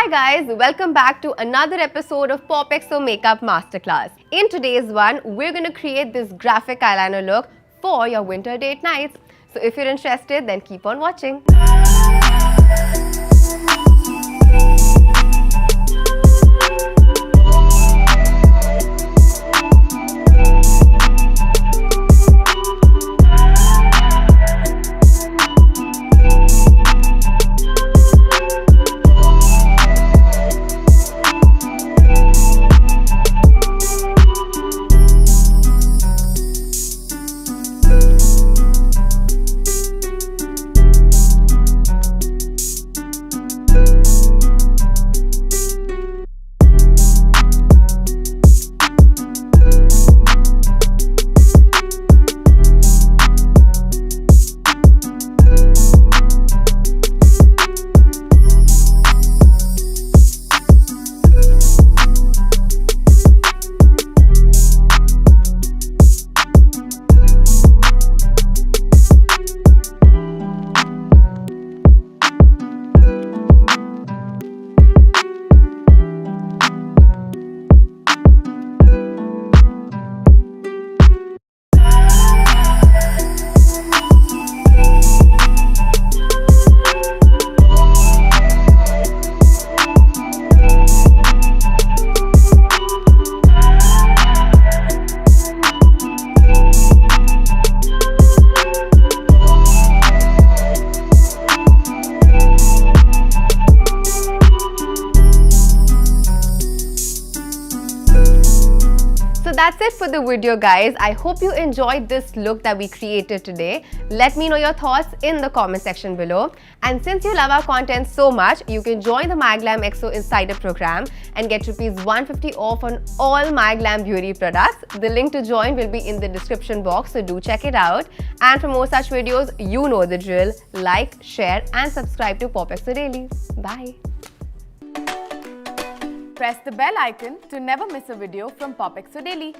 Hi guys, welcome back to another episode of POPxo Makeup Masterclass. In today's one, we're going to create this graphic eyeliner look for your winter date nights. So if you're interested, then keep on watching. So that's it for the video guys. I hope you enjoyed this look that we created today. Let me know your thoughts in the comment section below. And since you love our content so much, you can join the MyGlamm POPxo Insider program and get ₹150 off on all MyGlamm beauty products. The link to join will be in the description box, so do check it out. And for more such videos, you know the drill. Like, share and subscribe to POPxo Daily. Bye. Press the bell icon to never miss a video from POPxo Daily.